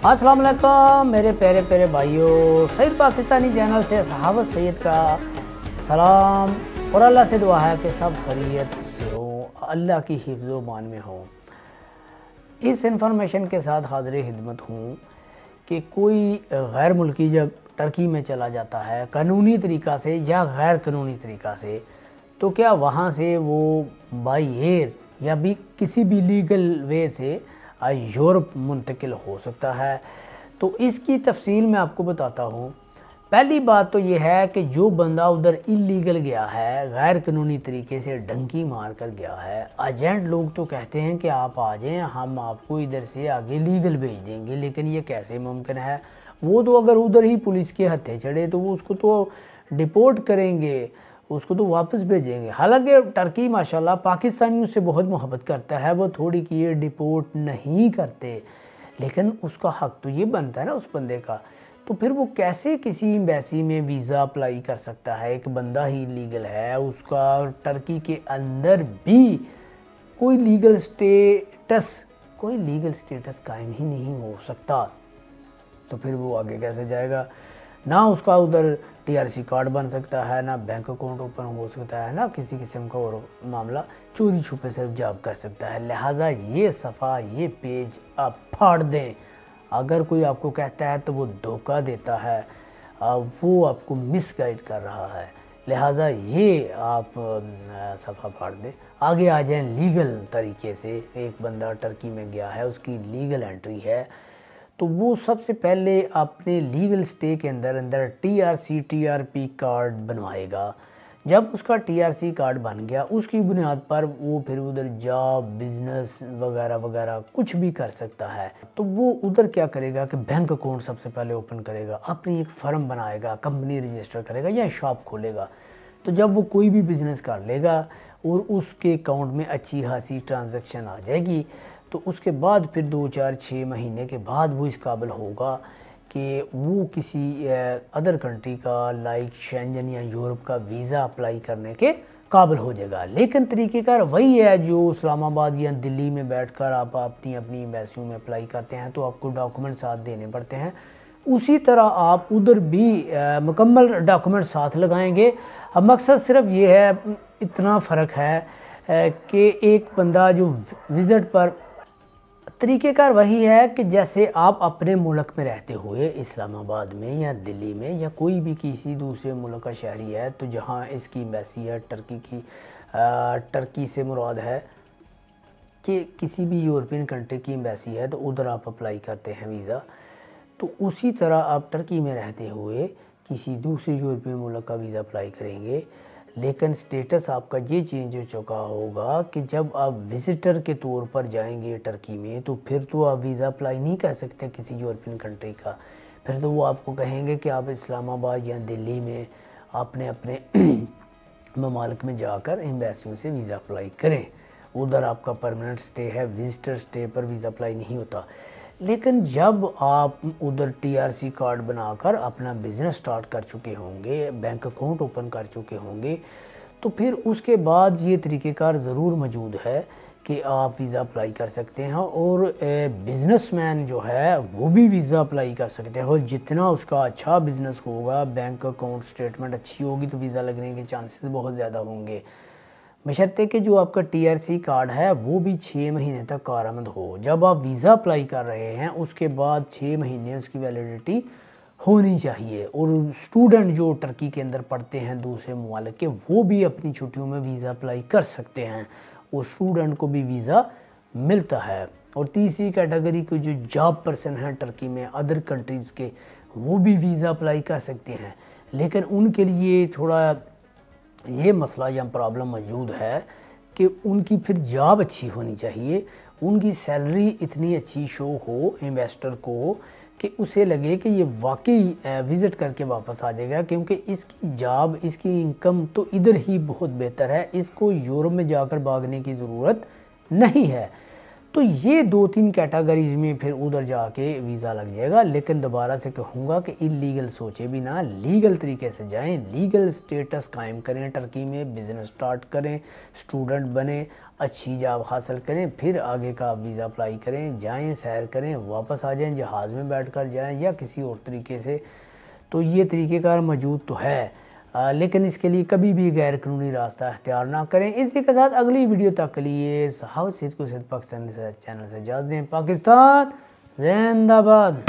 अस्सलाम वालेकुम मेरे प्यारे प्यारे भाइयों, सईद पाकिस्तानी चैनल से सहाबत सैयद का सलाम और अल्लाह से दुआ है कि सब खैरियत से हो, अल्लाह की हिफ्ज़ो मान में हो। इस इंफॉर्मेशन के साथ हाज़िर खिदमत हूँ कि कोई गैर मुल्की जब टर्की में चला जाता है कानूनी तरीक़ा से या गैर कानूनी तरीक़ा से, तो क्या वहाँ से वो बाई एयर या भी किसी भी लीगल वे से यूरोप मुंतकिल हो सकता है। तो इसकी तफसील मैं आपको बताता हूँ। पहली बात तो ये है कि जो बंदा उधर इलीगल गया है, गैर कानूनी तरीके से डंकी मार कर गया है, एजेंट लोग तो कहते हैं कि आप आ जाएं, हम आपको इधर से आगे लीगल भेज देंगे, लेकिन ये कैसे मुमकिन है। वो तो अगर उधर ही पुलिस के हत्थे चढ़े तो वो उसको तो डिपोर्ट करेंगे, उसको तो वापस भेजेंगे। हालांकि टर्की माशाल्लाह पाकिस्तानियों से बहुत मोहब्बत करता है, वो थोड़ी की ये डिपोर्ट नहीं करते, लेकिन उसका हक तो ये बनता है ना उस बंदे का। तो फिर वो कैसे किसी एम्बेसी में वीज़ा अप्लाई कर सकता है? एक बंदा ही लीगल है, उसका टर्की के अंदर भी कोई लीगल स्टेटस कायम ही नहीं हो सकता, तो फिर वो आगे कैसे जाएगा? ना उसका उधर टीआरसी कार्ड बन सकता है, ना बैंक अकाउंट ओपन हो सकता है, ना किसी किस्म का और मामला चोरी छुपे से जॉब कर सकता है। लिहाजा ये सफ़ा, ये पेज आप फाड़ दें। अगर कोई आपको कहता है तो वो धोखा देता है, वो आपको मिसगाइड कर रहा है। लिहाजा ये आप सफ़ा फाड़ दें, आगे आ जाएं लीगल तरीके से। एक बंदा टर्की में गया है, उसकी लीगल एंट्री है, तो वो सबसे पहले अपने लीगल स्टे के अंदर टीआरपी कार्ड बनवाएगा। जब उसका टीआरसी कार्ड बन गया, उसकी बुनियाद पर वो फिर उधर जॉब, बिजनेस वगैरह वगैरह कुछ भी कर सकता है। तो वो उधर क्या करेगा कि बैंक अकाउंट सबसे पहले ओपन करेगा, अपनी एक फर्म बनाएगा, कंपनी रजिस्टर करेगा या शॉप खोलेगा। तो जब वो कोई भी बिज़नेस कर लेगा और उसके अकाउंट में अच्छी खासी ट्रांजैक्शन आ जाएगी, तो उसके बाद फिर 2-4-6 महीने के बाद वो इस काबिल होगा कि वो किसी अदर कंट्री का लाइक शेंजन या यूरोप का वीज़ा अप्लाई करने के काबिल हो जाएगा। लेकिन तरीक़ेकार वही है जो इस्लामाबाद या दिल्ली में बैठकर आप अपनी एम्बेसियों में अप्लाई करते हैं, तो आपको डॉक्यूमेंट साथ देने पड़ते हैं। उसी तरह आप उधर भी मुकम्मल डॉक्यूमेंट साथ लगाएंगे। अब मकसद सिर्फ ये है, इतना फ़र्क है कि एक बंदा जो विज़िट पर, तरीक़ेकार वही है कि जैसे आप अपने मुल्क में रहते हुए इस्लामाबाद में या दिल्ली में या कोई भी किसी दूसरे मुल्क का शहरी है, तो जहाँ इसकी एम्बेसी है टर्की से मुराद है कि किसी भी यूरोपियन कंट्री की एम्बेसी है, तो उधर आप अप्लाई करते हैं वीज़ा। तो उसी तरह आप टर्की में रहते हुए किसी दूसरे यूरोपियन मुल्क का वीज़ा अप्लाई करेंगे, लेकिन स्टेटस आपका ये चेंज हो चुका होगा कि जब आप विज़िटर के तौर पर जाएंगे टर्की में, तो फिर तो आप वीज़ा अप्लाई नहीं कर सकते किसी यूरोपियन कंट्री का। फिर तो वो आपको कहेंगे कि आप इस्लामाबाद या दिल्ली में अपने ममालिक में जाकर एम्बेसियों से वीज़ा अप्लाई करें। उधर आपका परमानेंट स्टे है, विज़िटर स्टे पर वीज़ा अप्लाई नहीं होता। लेकिन जब आप उधर टीआरसी कार्ड बनाकर अपना बिज़नेस स्टार्ट कर चुके होंगे, बैंक अकाउंट ओपन कर चुके होंगे, तो फिर उसके बाद ये तरीक़ेकार ज़रूर मौजूद है कि आप वीज़ा अप्लाई कर सकते हैं। और बिज़नेसमैन जो है वो भी वीज़ा अप्लाई कर सकते हैं, और जितना उसका अच्छा बिज़नेस होगा, बैंक अकाउंट स्टेटमेंट अच्छी होगी, तो वीज़ा लगने के चांसेस बहुत ज़्यादा होंगे, बशर्ते कि जो आपका टीआरसी कार्ड है वो भी 6 महीने तक कारआमद हो। जब आप वीज़ा अप्लाई कर रहे हैं उसके बाद 6 महीने उसकी वैलिडिटी होनी चाहिए। और स्टूडेंट जो टर्की के अंदर पढ़ते हैं दूसरे ममालिक के, वो भी अपनी छुट्टियों में वीज़ा अप्लाई कर सकते हैं, और स्टूडेंट को भी वीज़ा मिलता है। और तीसरी कैटेगरी के जो जॉब पर्सन हैं टर्की में अदर कंट्रीज़ के, वो भी वीज़ा अप्लाई कर सकते हैं, लेकिन उनके लिए थोड़ा ये मसला या प्रॉब्लम मौजूद है कि उनकी फिर जॉब अच्छी होनी चाहिए, उनकी सैलरी इतनी अच्छी शो हो इन्वेस्टर को कि उसे लगे कि ये वाकई विज़िट करके वापस आ जाएगा, क्योंकि इसकी जॉब, इसकी इनकम तो इधर ही बहुत बेहतर है, इसको यूरोप में जाकर भागने की ज़रूरत नहीं है। तो ये 2-3 कैटेगरीज में फिर उधर जाके वीज़ा लग जाएगा। लेकिन दोबारा से कहूँगा कि इलीगल सोचे भी ना, लीगल तरीके से जाएं, लीगल स्टेटस कायम करें टर्की में, बिज़नेस स्टार्ट करें, स्टूडेंट बने, अच्छी जॉब हासिल करें, फिर आगे का वीज़ा अप्लाई करें, जाएं, सैर करें, वापस आ जाएं, जहाज़ में बैठकर जाएं या किसी और तरीके से। तो ये तरीक़ेकार मौजूद तो है, लेकिन इसके लिए कभी भी गैर कानूनी रास्ता अख्तियार ना करें। इसी के साथ अगली वीडियो तक के लिए सहावत सैयद को सैयद पाकिस्तान चैनल से इजाज़त दें। पाकिस्तान जिंदाबाद।